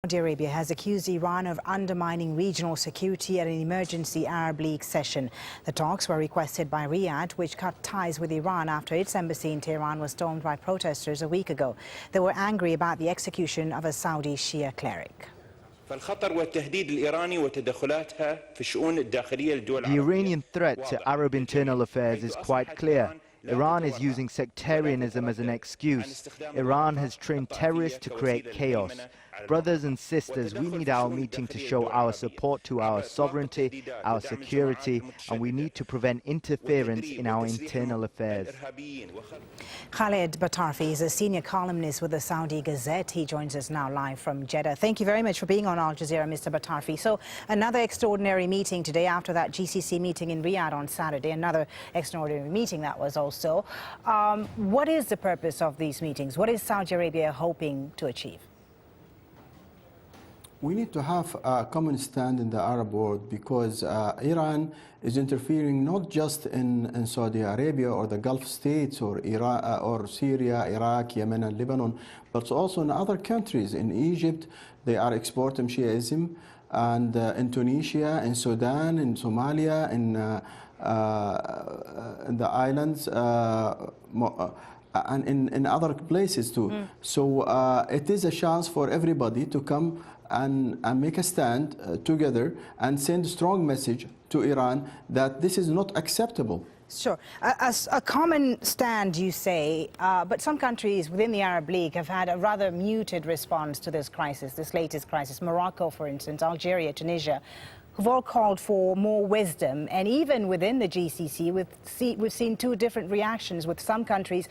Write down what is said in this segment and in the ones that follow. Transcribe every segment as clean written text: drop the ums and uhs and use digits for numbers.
Saudi Arabia has accused Iran of undermining regional security at an emergency Arab League session. The talks were requested by Riyadh, which cut ties with Iran after its embassy in Tehran was stormed by protesters a week ago. They were angry about the execution of a Saudi Shia cleric. The Iranian threat to Arab internal affairs is quite clear. Iran is using sectarianism as an excuse. Iran has trained terrorists to create chaos. Brothers and sisters, we need our meeting to show our support to our sovereignty, our security, and we need to prevent interference in our internal affairs. Khaled Batarfi is a senior columnist with the Saudi Gazette. He joins us now live from Jeddah. Thank you very much for being on Al Jazeera, Mr. Batarfi. So another extraordinary meeting today after that GCC meeting in Riyadh on Saturday, another extraordinary meeting that was also. What is the purpose of these meetings? What is Saudi Arabia hoping to achieve? We need to have a common stand in the Arab world because Iran is interfering not just in Saudi Arabia or the Gulf states or Iraq or Syria, Iraq, Yemen and Lebanon, but also in other countries. In Egypt, they are exporting Shiism, and in Tunisia, in Sudan, in Somalia, in the islands, and in other places too. So it is a chance for everybody to come and make a stand together and send a strong message to Iran that this is not acceptable. Sure. A common stand, you say, but some countries within the Arab League have had a rather muted response to this crisis, this latest crisis. Morocco, for instance, Algeria, Tunisia, who've all called for more wisdom. And even within the GCC, we've seen two different reactions with some countries,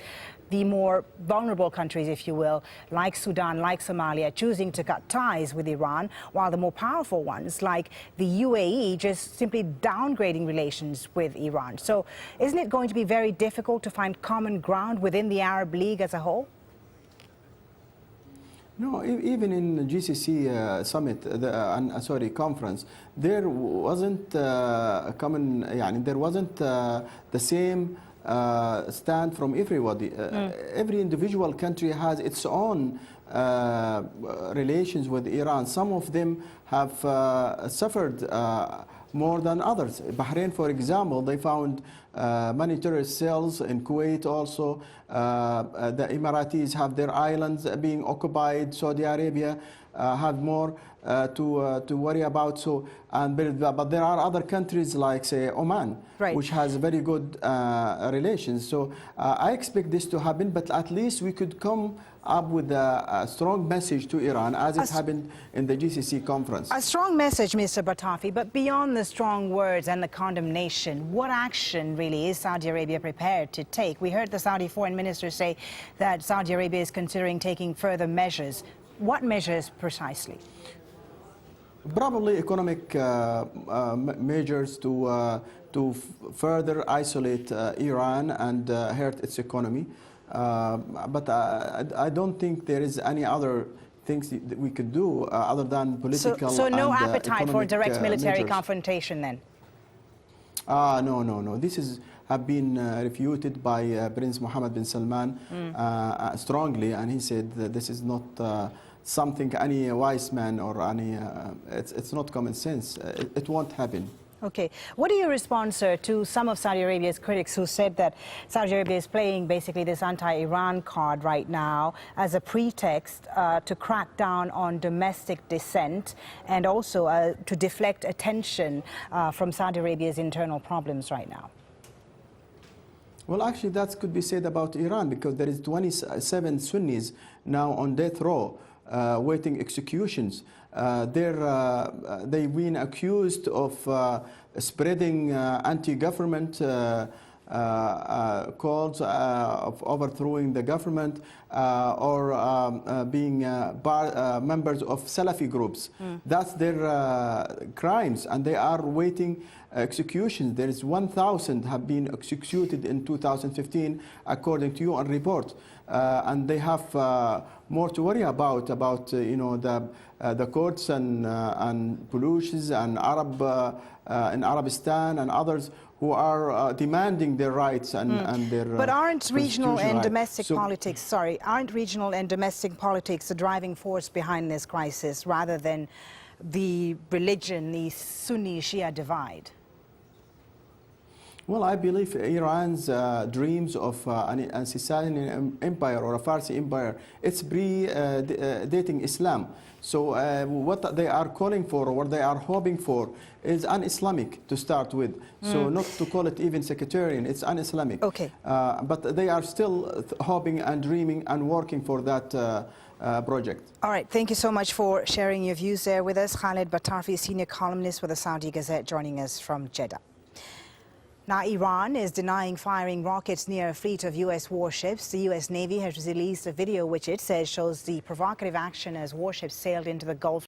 the more vulnerable countries, if you will, like Sudan, like Somalia, choosing to cut ties with Iran, while the more powerful ones, like the UAE, just simply downgrading relations with Iran. So isn't it going to be very difficult to find common ground within the Arab League as a whole? No, even in the GCC summit, conference, there wasn't there wasn't the same stand from everybody. Every individual country has its own relations with Iran. Some of them have suffered more than others. Bahrain, for example, they found many terrorist cells. In Kuwait also. The Emiratis have their islands being occupied. Saudi Arabia have more to worry about. So, but there are other countries like, say, Oman, right, which has very good relations. So I expect this to happen, but at least we could come up with a strong message to Iran, as it happened in the GCC conference. A strong message, Mr. Batarfi, but beyond the strong words and the condemnation, what action really is Saudi Arabia prepared to take? We heard the Saudi foreign minister say that Saudi Arabia is considering taking further measures. What measures precisely? Probably economic measures to further isolate Iran and hurt its economy. But I don't think there is any other things that we could do other than political. So no and, appetite for direct military measures. confrontation then? No. This have been refuted by Prince Mohammed bin Salman strongly, and he said that this is not something any wise man or any, it's not common sense. It won't happen. Okay. What do you respond, sir, to some of Saudi Arabia's critics who said that Saudi Arabia is playing basically this anti-Iran card right now as a pretext to crack down on domestic dissent and also to deflect attention from Saudi Arabia's internal problems right now? Well, actually, that could be said about Iran, because there is 27 Sunnis now on death row, waiting executions. They've been accused of spreading anti-government calls of overthrowing the government or being members of Salafi groups. That's their crimes, and they are waiting executions. There is 1,000 have been executed in 2015, according to UN report, and they have more to worry about you know, the courts and pollutions and in Arabistan and others who are demanding their rights and their But aren't regional and constitutional domestic rights. So- politics, sorry, aren't regional and domestic politics the driving force behind this crisis rather than the religion, the Sunni-Shia divide? Well, I believe Iran's dreams of an Sasanian empire or a Farsi empire, it's predating Islam. So what they are calling for, or what they are hoping for, is un-Islamic to start with. So not to call it even sectarian, it's un-Islamic. Okay. But they are still hoping and dreaming and working for that project. All right, thank you so much for sharing your views there with us. Khaled Batarfi, senior columnist with the Saudi Gazette, joining us from Jeddah. Now, Iran is denying firing rockets near a fleet of U.S. warships. The U.S. Navy has released a video which it says shows the provocative action as warships sailed into the Gulf.